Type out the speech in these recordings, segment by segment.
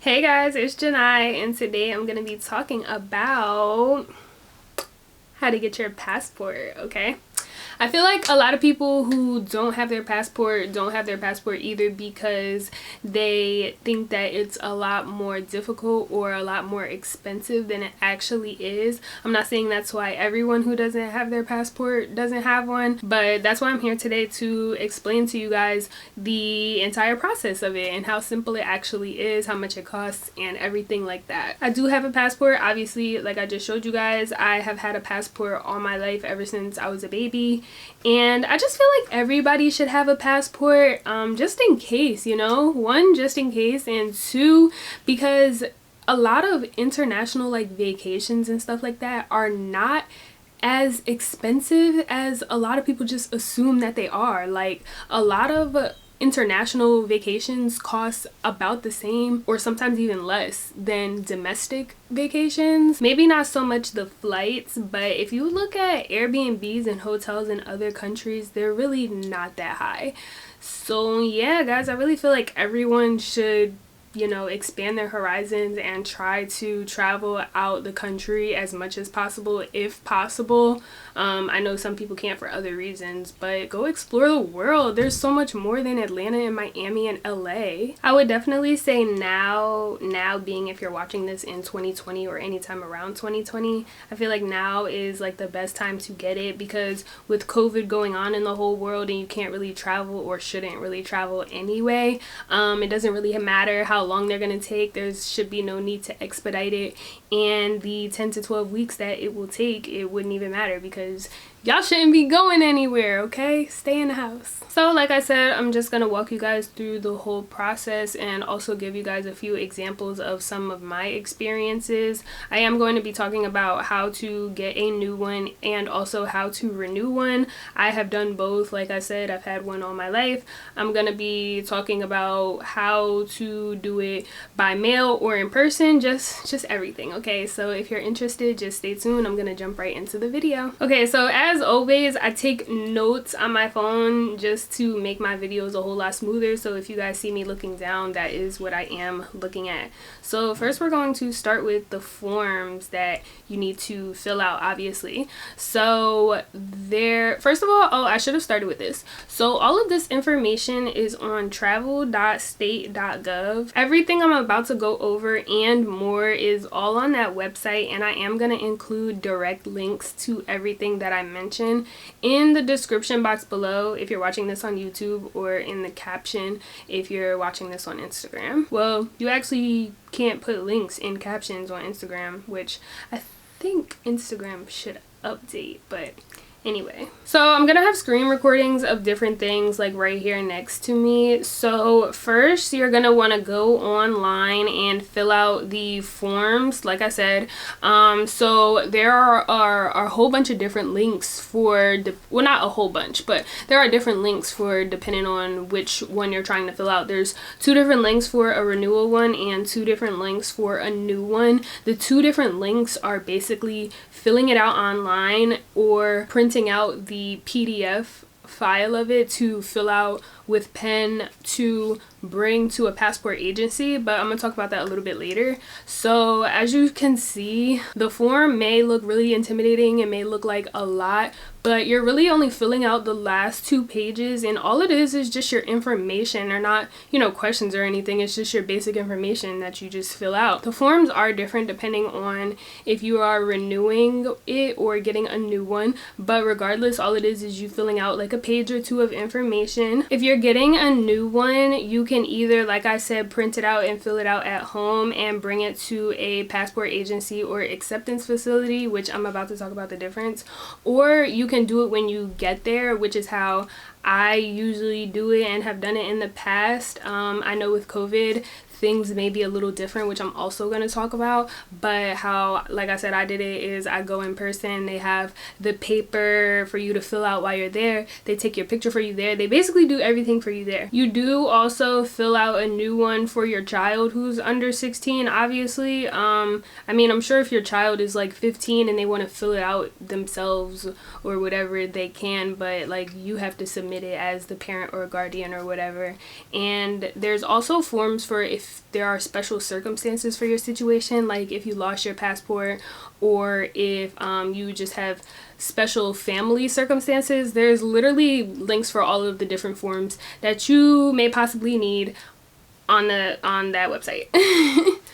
Hey guys, it's Janai, and today I'm gonna be talking about how to get your passport, okay? I feel like a lot of people who don't have their passport either because they think that it's a lot more difficult or a lot more expensive than it actually is. I'm not saying that's why everyone who doesn't have their passport doesn't have one, but that's why I'm here today to explain to you guys the entire process of it and how simple it actually is, how much it costs, and everything like that. I do have a passport, obviously, like I just showed you guys. I have had a passport all my life ever since I was a baby. And I just feel like everybody should have a passport, just in case, you know? One, just in case, and two, because a lot of international like vacations and stuff like that are not as expensive as a lot of people just assume that they are. Like, a lot of international vacations cost about the same or sometimes even less than domestic vacations. Maybe not so much the flights, but if you look at Airbnbs and hotels in other countries, they're really not that high. So yeah, guys, I really feel like everyone should, you know, expand their horizons and try to travel out the country as much as possible, if possible. I know some people can't for other reasons, but go explore the world. There's so much more than Atlanta and Miami and LA. I would definitely say now being, if you're watching this in 2020 or anytime around 2020, I feel like now is like the best time to get it, because with COVID going on in the whole world and you can't really travel or shouldn't really travel anyway, it doesn't really matter how long they're going to take. There should be no need to expedite it, and the 10 to 12 weeks that it will take, it wouldn't even matter because y'all shouldn't be going anywhere, okay? Stay in the house. So like I said, I'm just gonna walk you guys through the whole process and also give you guys a few examples of some of my experiences. I am going to be talking about how to get a new one and also how to renew one. I have done both. Like I said, I've had one all my life. I'm gonna be talking about how to do it by mail or in person, just everything, okay? So if you're interested, just stay tuned. I'm gonna jump right into the video. Okay, so as always, I take notes on my phone just to make my videos a whole lot smoother. So if you guys see me looking down, that is what I am looking at. So first we're going to start with the forms that you need to fill out, obviously. So first of all, I should have started with this. So all of this information is on travel.state.gov. Everything I'm about to go over and more is all on that website, and I am going to include direct links to everything that I mention in the description box below if you're watching this on YouTube, or in the caption if you're watching this on Instagram. Well, you actually can't put links in captions on Instagram, which I think Instagram should update, but anyway. So I'm gonna have screen recordings of different things like right here next to me. So first you're gonna want to go online and fill out the forms, like I said. So there are a whole bunch of different links for well, not a whole bunch, but there are different links for depending on which one you're trying to fill out. There's 2 different links for a renewal one and 2 different links for a new one. The 2 different links are basically filling it out online or printing out the PDF file of it to fill out with pen to bring to a passport agency, but I'm gonna talk about that a little bit later. So as you can see, the form may look really intimidating. It may look like a lot, but you're really only filling out the last 2 pages, and all it is just your information. They're not, you know, questions or anything. It's just your basic information that you just fill out. The forms are different depending on if you are renewing it or getting a new one, but regardless, all it is you filling out like a page or 2 of information. If you're getting a new one, you can either, like I said, print it out and fill it out at home and bring it to a passport agency or acceptance facility, which I'm about to talk about the difference, or you can do it when you get there, which is how I usually do it and have done it in the past. I know with COVID things may be a little different, which I'm also going to talk about, but how, like I said, I did it is I go in person. They have the paper for you to fill out while you're there. They take your picture for you there. They basically do everything for you there. You do also fill out a new one for your child who's under 16, obviously. I mean, I'm sure if your child is like 15 and they want to fill it out themselves or whatever, they can, but like you have to submit it as the parent or guardian or whatever. And there's also forms for if if there are special circumstances for your situation, like if you lost your passport or if you just have special family circumstances. There's literally links for all of the different forms that you may possibly need on that website.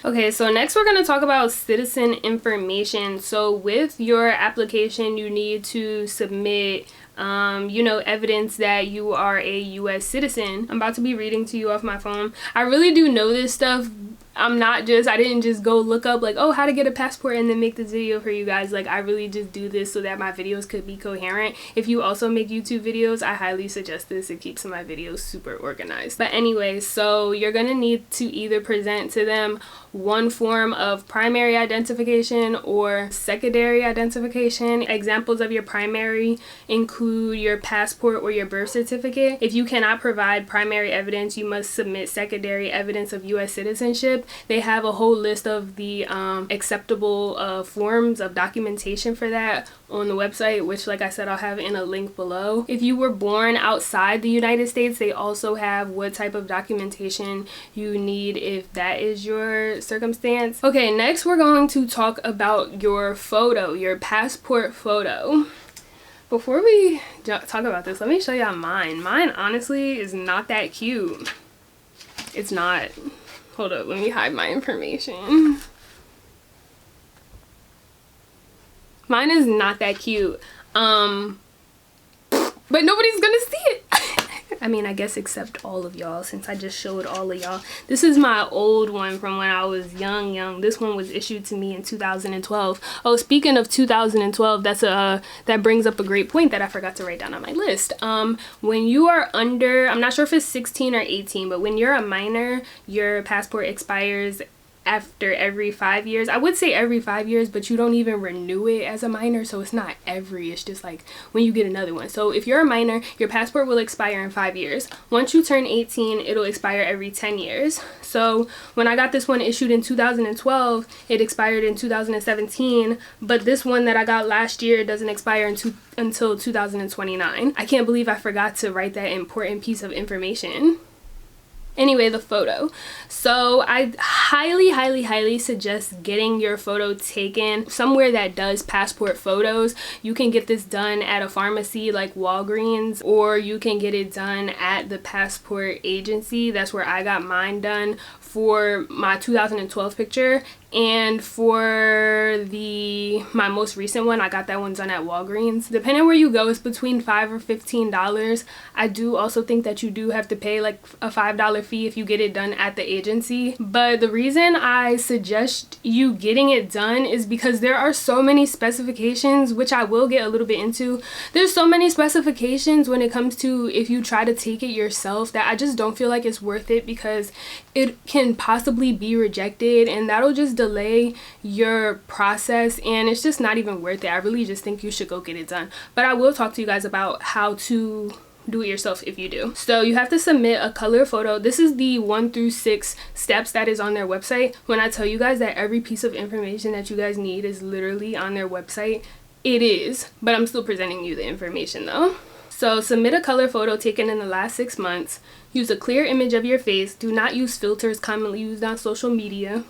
Okay, so next we're going to talk about citizen information. So with your application, you need to submit evidence that you are a US citizen. I'm about to be reading to you off my phone. I really do know this stuff. I didn't just go look up like, oh, how to get a passport and then make this video for you guys. Like, I really just do this so that my videos could be coherent. If you also make YouTube videos, I highly suggest this. It keeps my videos super organized. But anyway, so you're gonna need to either present to them one form of primary identification or secondary identification. Examples of your primary include your passport or your birth certificate. If you cannot provide primary evidence, you must submit secondary evidence of US citizenship. They have a whole list of the acceptable forms of documentation for that on the website, which, like I said, I'll have in a link below. If you were born outside the United States, they also have what type of documentation you need if that is your circumstance. Okay, next we're going to talk about your photo, your passport photo. Before we talk about this, let me show y'all mine. Mine honestly is not that cute. It's not. Hold up, let me hide my information. Mine is not that cute. But nobody's gonna see it. I mean, I guess except all of y'all, since I just showed all of y'all. This is my old one from when I was young. This one was issued to me in 2012. Oh, speaking of 2012, that brings up a great point that I forgot to write down on my list. When you are under, I'm not sure if it's 16 or 18, but when you're a minor, your passport expires after every 5 years. I would say every 5 years, but you don't even renew it as a minor, so it's not every, it's just like when you get another one. So if you're a minor, your passport will expire in 5 years. Once you turn 18, it'll expire every 10 years. So when I got this one issued in 2012, it expired in 2017, but this one that I got last year doesn't expire until 2029. I can't believe I forgot to write that important piece of information. Anyway, the photo. So I highly suggest getting your photo taken somewhere that does passport photos. You can get this done at a pharmacy like Walgreens, or you can get it done at the passport agency. That's where I got mine done for my 2012 picture. And for my most recent one, I got that one done at Walgreens. Depending where you go, it's between $5 or $15. I do also think that you do have to pay like a $5 fee if you get it done at the agency. But the reason I suggest you getting it done is because there are so many specifications, which I will get a little bit into. There's so many specifications when it comes to if you try to take it yourself that I just don't feel like it's worth it, because it can possibly be rejected and that'll just delay your process, and it's just not even worth it. I really just think you should go get it done. But I will talk to you guys about how to do it yourself if you do. So you have to submit a color photo. This is the 1 through 6 steps that is on their website. When I tell you guys that every piece of information that you guys need is literally on their website, it is, but I'm still presenting you the information though. So submit a color photo taken in the last 6 months. Use a clear image of your face. Do not use filters commonly used on social media.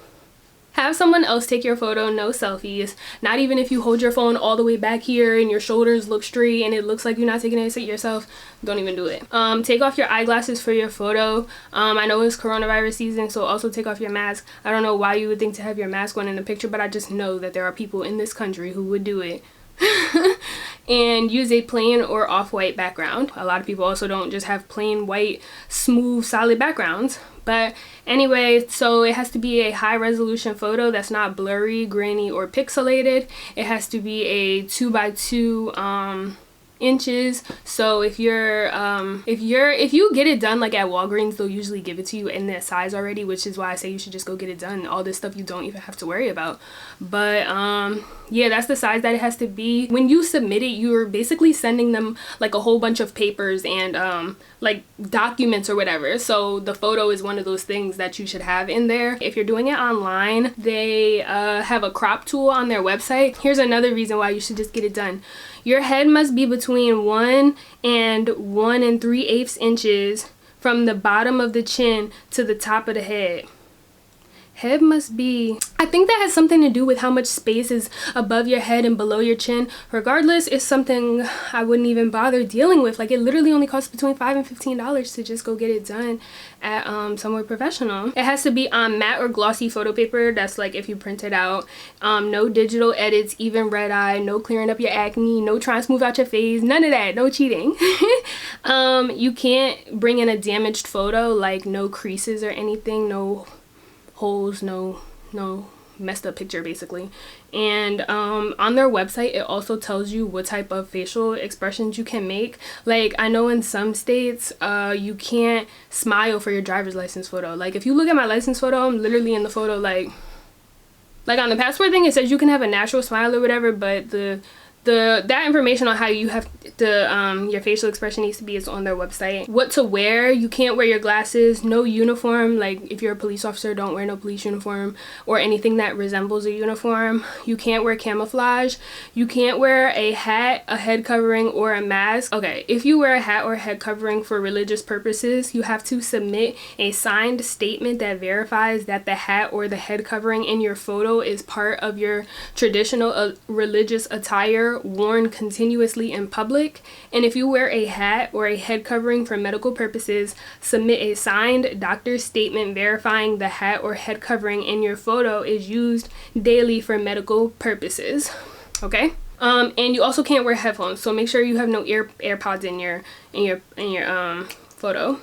Have someone else take your photo, no selfies. Not even if you hold your phone all the way back here and your shoulders look straight and it looks like you're not taking it yourself, don't even do it. Take off your eyeglasses for your photo. I know it's coronavirus season, so also take off your mask. I don't know why you would think to have your mask on in the picture, but I just know that there are people in this country who would do it. And use a plain or off-white background. A lot of people also don't just have plain white, smooth, solid backgrounds. But anyway, so it has to be a high resolution photo that's not blurry, grainy, or pixelated. It has to be a 2x2 inches. So if you get it done like at Walgreens, they'll usually give it to you in that size already, which is why I say you should just go get it done. All this stuff you don't even have to worry about. But yeah, that's the size that it has to be. When you submit it, you're basically sending them like a whole bunch of papers and like documents or whatever. So the photo is one of those things that you should have in there. If you're doing it online, they have a crop tool on their website. Here's another reason why you should just get it done. Your head must be between 1 and 1 3/8 inches from the bottom of the chin to the top of the head. head must be, I think that has something to do with how much space is above your head and below your chin. Regardless, it's something I wouldn't even bother dealing with. Like, it literally only costs between $5 and $15 to just go get it done at somewhere professional. It has to be on matte or glossy photo paper. That's like if you print it out. No digital edits, even red eye, no clearing up your acne, no trying to smooth out your face, none of that, no cheating. You can't bring in a damaged photo, like no creases or anything, no holes, no messed up picture basically. And on their website it also tells you what type of facial expressions you can make. Like, I know in some states you can't smile for your driver's license photo. Like, if you look at my license photo, I'm literally in the photo like on the passport thing, it says you can have a natural smile or whatever, but that information on how you have your facial expression needs to be is on their website. What to wear: you can't wear your glasses, no uniform, like if you're a police officer, don't wear no police uniform or anything that resembles a uniform. You can't wear camouflage. You can't wear a hat, a head covering, or a mask. Okay, if you wear a hat or head covering for religious purposes, you have to submit a signed statement that verifies that the hat or the head covering in your photo is part of your traditional religious attire worn continuously in public. And if you wear a hat or a head covering for medical purposes, submit a signed doctor's statement verifying the hat or head covering in your photo is used daily for medical purposes. Okay? And you also can't wear headphones, so make sure you have no AirPods in your photo.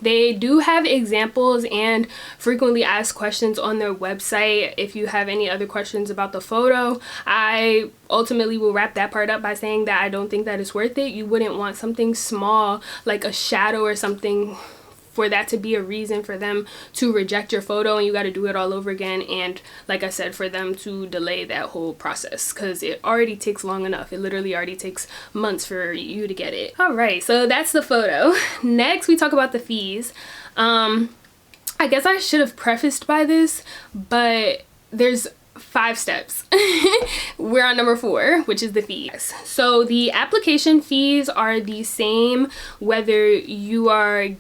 They do have examples and frequently asked questions on their website. If you have any other questions about the photo, I ultimately will wrap that part up by saying that I don't think that it's worth it. You wouldn't want something small like a shadow or something for that to be a reason for them to reject your photo, and you got to do it all over again. And like I said, for them to delay that whole process, because it already takes long enough. It literally already takes months for you to get it. All right, so that's the photo. Next, we talk about the fees. I guess I should have prefaced by this, but there's 5 steps. We're on number 4, which is the fees. So the application fees are the same whether you are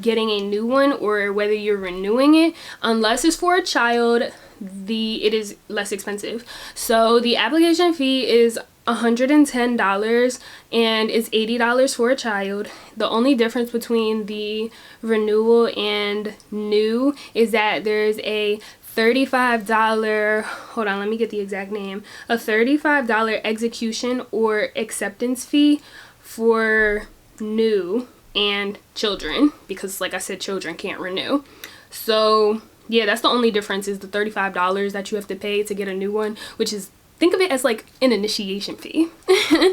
getting a new one or whether you're renewing it, unless it's for a child. It is less expensive. So the application fee is $110 and it's $80 for a child. The only difference between the renewal and new is that there's a $35, hold on, let me get the exact name, a $35 execution or acceptance fee for new and children, because like I said, children can't renew. So yeah, that's the only difference, is the $35 that you have to pay to get a new one, which is, think of it as like an initiation fee.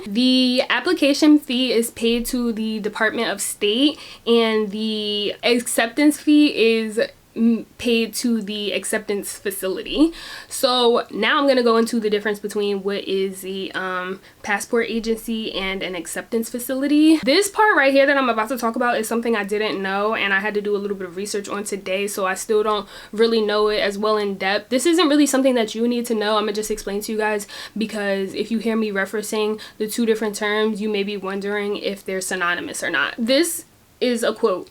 The application fee is paid to the Department of State, and the acceptance fee is paid to the acceptance facility. So now I'm going to go into the difference between what is the passport agency and an acceptance facility. This part right here that I'm about to talk about is something I didn't know, and I had to do a little bit of research on today, so I still don't really know it as well in depth. This isn't really something that you need to know. I'm gonna just explain to you guys, because if you hear me referencing the 2 different terms, you may be wondering if they're synonymous or not. This is a quote: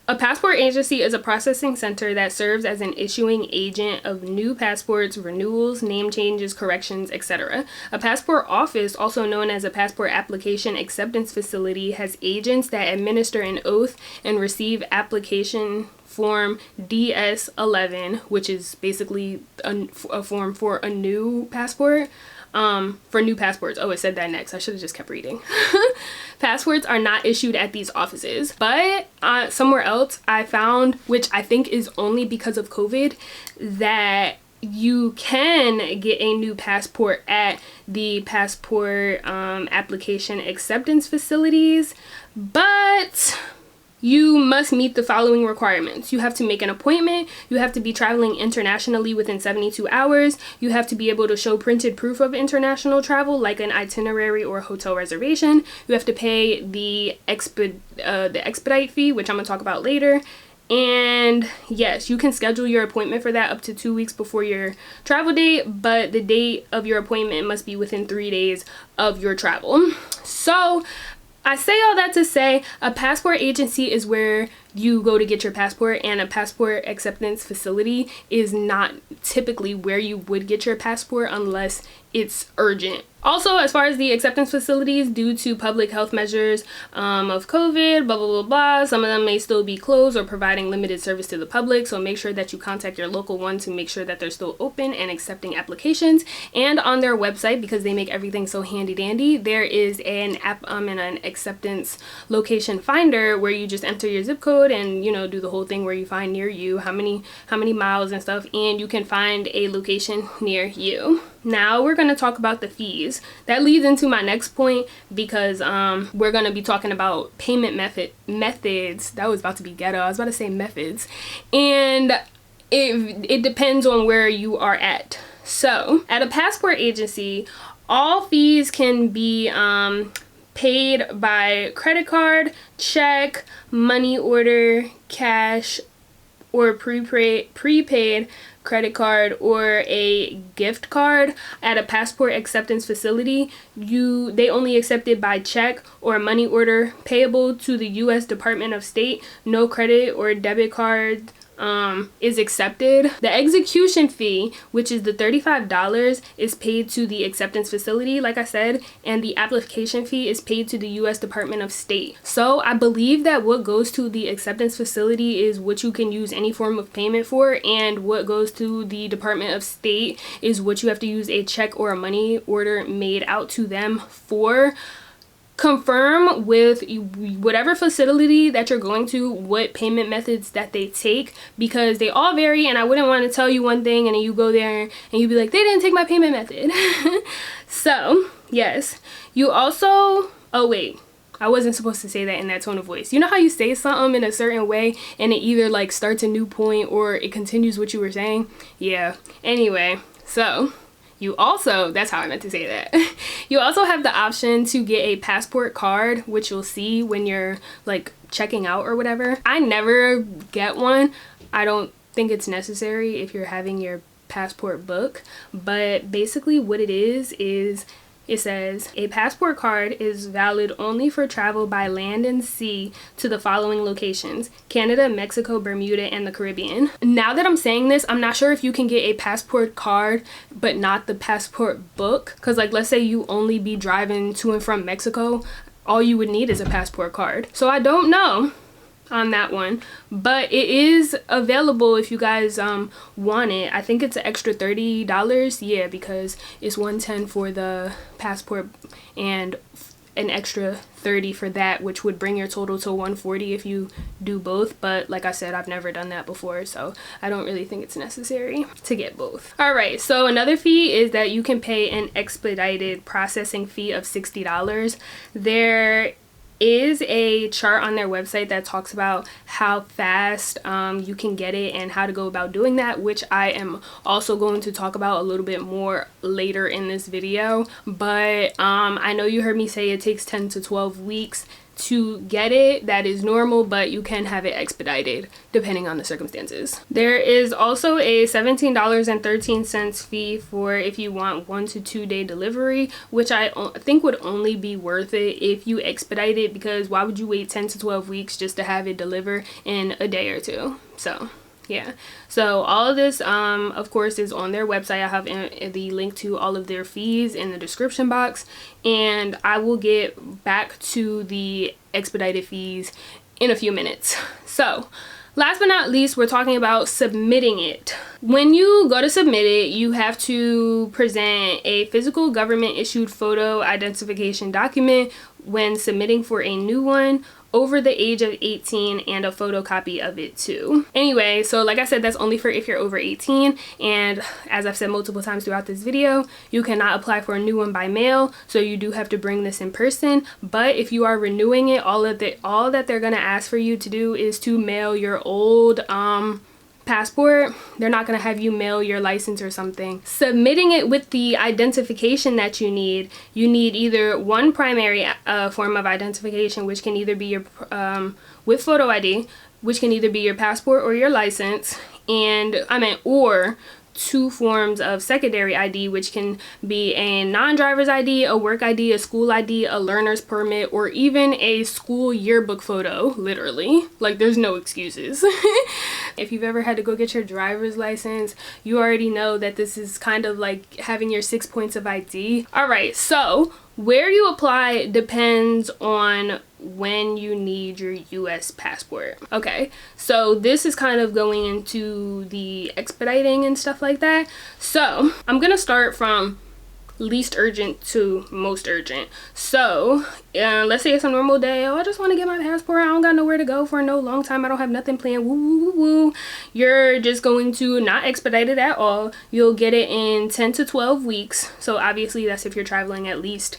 "A passport agency is a processing center that serves as an issuing agent of new passports, renewals, name changes, corrections, etc. A passport office, also known as a passport application acceptance facility, has agents that administer an oath and receive application form DS-11, which is basically a form for a new passport. For new passports." Oh, it said that next. I should have just kept reading. "Passports are not issued at these offices, but somewhere else I found, which I think is only because of COVID, that you can get a new passport at the passport application acceptance facilities, but you must meet the following requirements. You have to make an appointment. You have to be traveling internationally within 72 hours. You have to be able to show printed proof of international travel, like an itinerary or hotel reservation. You have to pay the expedite fee, which I'm going to talk about later. And yes, you can schedule your appointment for that up to 2 weeks before your travel date, but the date of your appointment must be within 3 days of your travel." So I say all that to say, a passport agency is where you go to get your passport, and a passport acceptance facility is not typically where you would get your passport unless it's urgent. Also, as far as the acceptance facilities, due to public health measures of COVID, blah, blah, blah, blah, some of them may still be closed or providing limited service to the public. So make sure that you contact your local one to make sure that they're still open and accepting applications. And on their website, because they make everything so handy dandy, there is an app and an acceptance location finder where you just enter your zip code and, you know, do the whole thing where you find near you how many miles and stuff, and you can find a location near you. Now we're going to talk about the fees. That leads into my next point, because we're going to be talking about payment methods. That was about to be ghetto. I was about to say methods. And it depends on where you are at. So at a passport agency, all fees can be paid by credit card, check, money order, cash, or prepaid credit card, or a gift card. At a passport acceptance facility, they only accept it by check or money order payable to the U.S. Department of State. No credit or debit card is accepted. The execution fee, which is the $35, is paid to the acceptance facility, like I said, and the application fee is paid to the U.S. Department of State. So I believe that what goes to the acceptance facility is what you can use any form of payment for, and what goes to the Department of State is what you have to use a check or a money order made out to them for. Confirm with whatever facility that you're going to what payment methods that they take, because they all vary, and I wouldn't want to tell you one thing and then you go there and you be like, they didn't take my payment method. So yes, you also, oh wait, I wasn't supposed to say that in that tone of voice. You know how you say something in a certain way and it either like starts a new point or it continues what you were saying? Yeah, anyway, so you also, that's how I meant to say that. You also have the option to get a passport card, which you'll see when you're like checking out or whatever. I never get one. I don't think it's necessary if you're having your passport book, but basically what it is it says a passport card is valid only for travel by land and sea to the following locations: Canada, Mexico, Bermuda, and the Caribbean. Now that I'm saying this, I'm not sure if you can get a passport card but not the passport book, because like let's say you only be driving to and from Mexico, all you would need is a passport card. So I don't know on that one, but it is available if you guys want it. I think it's an extra $30, yeah, because it's $110 for the passport and an extra $30 for that, which would bring your total to $140 if you do both. But like I said, I've never done that before, so I don't really think it's necessary to get both. All right, so another fee is that you can pay an expedited processing fee of $60. There is a chart on their website that talks about how fast you can get it and how to go about doing that, which I am also going to talk about a little bit more later in this video. But I know you heard me say it takes 10 to 12 weeks to get it. That is normal, but you can have it expedited depending on the circumstances. There is also a $17.13 fee for if you want 1 to 2 day delivery, which I think would only be worth it if you expedite it, because why would you wait 10 to 12 weeks just to have it deliver in a day or two? So yeah, so all of this of course is on their website. I have the link to all of their fees in the description box, and I will get back to the expedited fees in a few minutes. So last but not least, we're talking about submitting it. When you go to submit it, you have to present a physical government issued photo identification document when submitting for a new one, over the age of 18, and a photocopy of it too. Anyway, so like I said, that's only for if you're over 18, and as I've said multiple times throughout this video, you cannot apply for a new one by mail, so you do have to bring this in person. But if you are renewing it, all that they're gonna ask for you to do is to mail your old passport. They're not going to have you mail your license or something. Submitting it with the identification that you need either one primary form of identification, which can either be your with photo ID, which can either be your passport or your license, or 2 forms of secondary ID, which can be a non-driver's ID, a work ID, a school ID, a learner's permit, or even a school yearbook photo. Literally, like, there's no excuses. If you've ever had to go get your driver's license, you already know that this is kind of like having your 6 points of ID. All right, so where you apply depends on when you need your US passport. Okay, so this is kind of going into the expediting and stuff like that. So I'm gonna start from least urgent to most urgent. So let's say it's a normal day. Oh, I just want to get my passport. I don't got nowhere to go for no long time. I don't have nothing planned. Woo, woo, woo. You're just going to not expedite it at all. You'll get it in 10 to 12 weeks. So obviously that's if you're traveling at least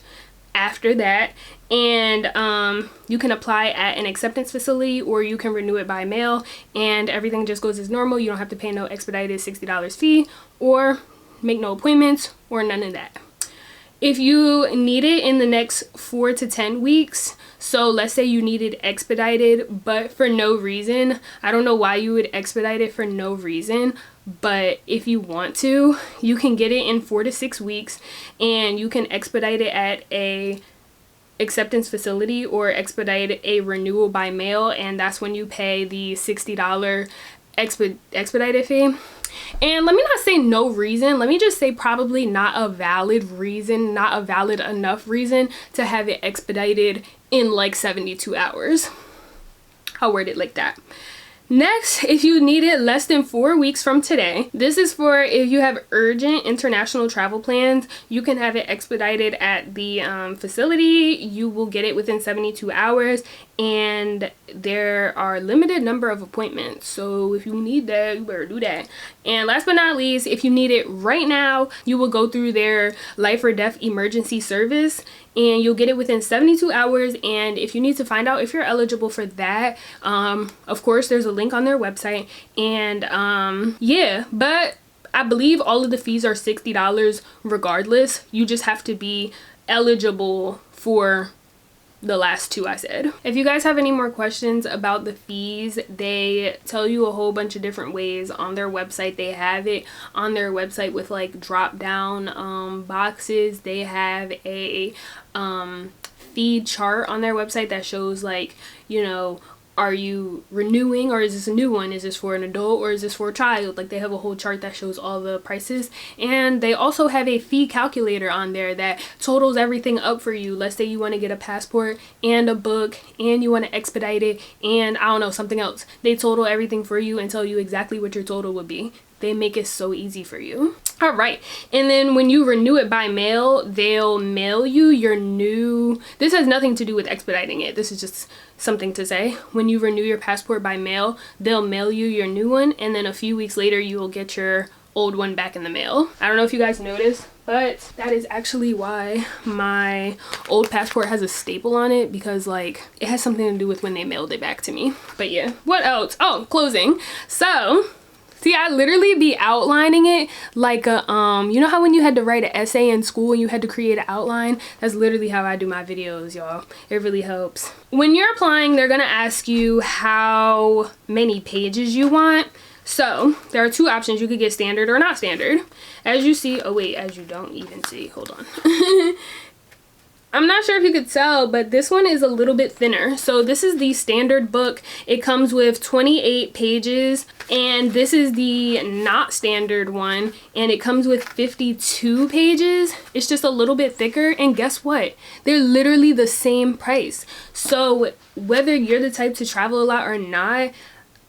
after that. And you can apply at an acceptance facility, or you can renew it by mail, and everything just goes as normal. You don't have to pay no expedited $60 fee, or make no appointments, or none of that. If you need it in the next 4 to 10 weeks, so let's say you needed expedited, but for no reason, I don't know why you would expedite it for no reason, but if you want to, you can get it in 4 to 6 weeks, and you can expedite it at a acceptance facility, or expedite a renewal by mail, and that's when you pay the $60 expedited fee. And let me not say no reason, let me just say probably not a valid reason, not a valid enough reason to have it expedited in like 72 hours. I'll word it like that. Next, if you need it less than 4 weeks from today, this is for if you have urgent international travel plans. You can have it expedited at the facility. You will get it within 72 hours, and there are limited number of appointments. So if you need that, you better do that. And last but not least, if you need it right now, you will go through their life or death emergency service, and you'll get it within 72 hours. And if you need to find out if you're eligible for that, of course there's a link on their website. And yeah, but I believe all of the fees are $60 regardless. You just have to be eligible for the last 2 I said. If you guys have any more questions about the fees, they tell you a whole bunch of different ways on their website. They have it on their website with like drop down boxes. They have a fee chart on their website that shows, like, you know, are you renewing, or is this a new one? Is this for an adult, or is this for a child? Like, they have a whole chart that shows all the prices. And they also have a fee calculator on there that totals everything up for you. Let's say you want to get a passport and a book, and you want to expedite it, and I don't know, something else. They total everything for you and tell you exactly what your total would be. They make it so easy for you. All right, and then when you renew it by mail, they'll mail you your new, this has nothing to do with expediting it, this is just something to say. When you renew your passport by mail, they'll mail you your new one, and then a few weeks later you will get your old one back in the mail. I don't know if you guys noticed, but that is actually why my old passport has a staple on it, because like it has something to do with when they mailed it back to me. But yeah, what else? Oh, closing. So see, I literally be outlining it like a, you know how when you had to write an essay in school and you had to create an outline? That's literally how I do my videos, y'all. It really helps. When you're applying, they're gonna ask you how many pages you want. So there are 2 options. You could get standard or not standard. As you see, oh wait, as you don't even see, hold on. I'm not sure if you could tell, but this one is a little bit thinner. So this is the standard book. It comes with 28 pages, and this is the not standard one, and it comes with 52 pages. It's just a little bit thicker, and guess what? They're literally the same price. So whether you're the type to travel a lot or not,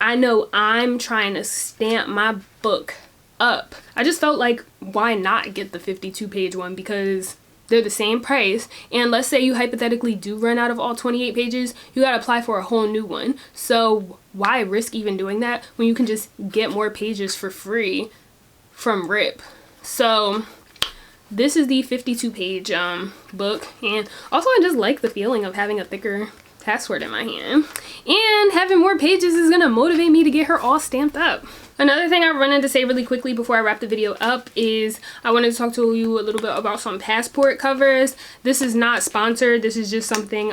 I know I'm trying to stamp my book up. I just felt like, why not get the 52 page one, because they're the same price. And let's say you hypothetically do run out of all 28 pages, you gotta apply for a whole new one. So why risk even doing that when you can just get more pages for free from RIP? So this is the 52 page book, and also I just like the feeling of having a thicker passport in my hand. And having more pages is gonna motivate me to get her all stamped up. Another thing I wanted to say really quickly before I wrap the video up is I wanted to talk to you a little bit about some passport covers. This is not sponsored. This is just something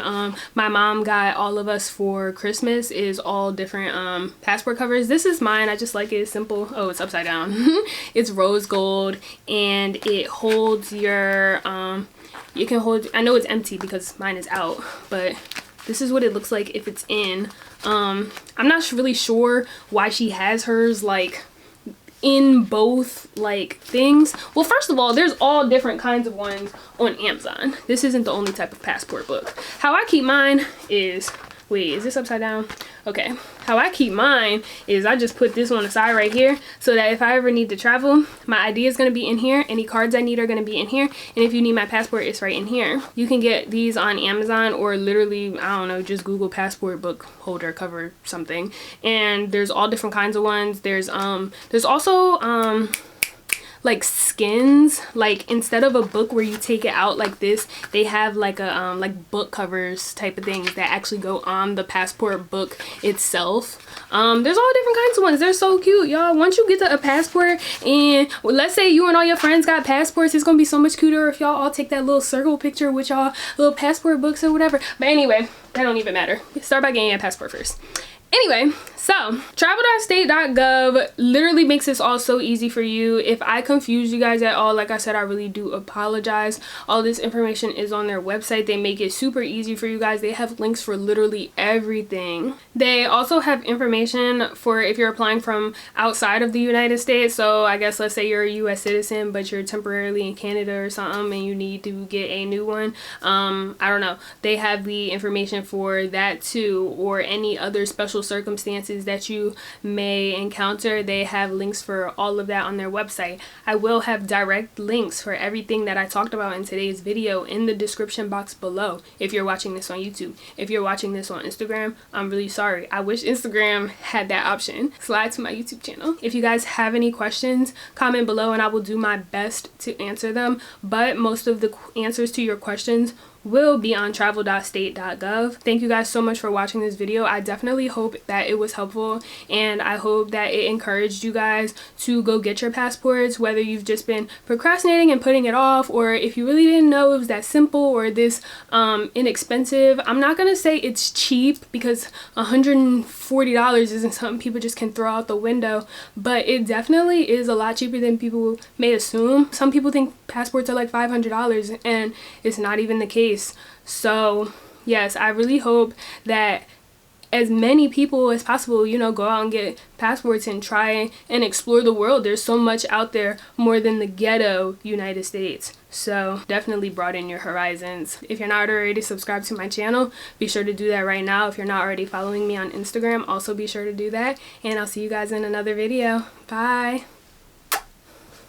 my mom got all of us for Christmas, is all different passport covers. This is mine. I just like it. It's simple. Oh, it's upside down. It's rose gold, and it holds your you can hold, I know it's empty because mine is out, but this is what it looks like if it's in. I'm not really sure why she has hers like in both like things. Well, first of all, there's all different kinds of ones on Amazon. This isn't the only type of passport book. How I keep mine is, wait, is this upside down? Okay, how I keep mine is I just put this on the side right here so that if I ever need to travel, my ID is going to be in here. Any cards I need are going to be in here. And if you need my passport, it's right in here. You can get these on Amazon or literally, I don't know, just Google passport book holder cover something. And there's all different kinds of ones. There's also like skins, like instead of a book where you take it out like this, they have like a like book covers type of things that actually go on the passport book itself. There's all different kinds of ones. They're so cute, y'all. Once you get a passport, and well, let's say you and all your friends got passports, it's gonna be so much cuter if y'all all take that little circle picture with y'all little passport books or whatever. But anyway, that don't even matter. Start by getting a passport first. Anyway, so travel.state.gov literally makes this all so easy for you. If I confuse you guys at all, like I said, I really do apologize. All this information is on their website. They make it super easy for you guys. They have links for literally everything. They also have information for if you're applying from outside of the United States. So I guess let's say you're a US citizen, but you're temporarily in Canada or something and you need to get a new one. I don't know. They have the information for that too, or any other special circumstances that you may encounter. They have links for all of that on their website. I will have direct links for everything that I talked about in today's video in the description box below if you're watching this on YouTube. If you're watching this on Instagram, I'm really sorry. I wish Instagram had that option. Slide to my YouTube channel. If you guys have any questions, comment below and I will do my best to answer them. But most of the answers to your questions will be on travel.state.gov. Thank you guys so much for watching this video. I definitely hope that it was helpful, and I hope that it encouraged you guys to go get your passports, whether you've just been procrastinating and putting it off, or if you really didn't know it was that simple or this inexpensive. I'm not gonna say it's cheap because $140 isn't something people just can throw out the window, but it definitely is a lot cheaper than people may assume. Some people think passports are like $500 and it's not even the case. So yes, I really hope that as many people as possible, you know, go out and get passports and try and explore the world. There's so much out there, more than the ghetto United States. So definitely broaden your horizons. If you're not already subscribed to my channel, be sure to do that right now. If you're not already following me on Instagram, also be sure to do that. And I'll see you guys in another video. Bye.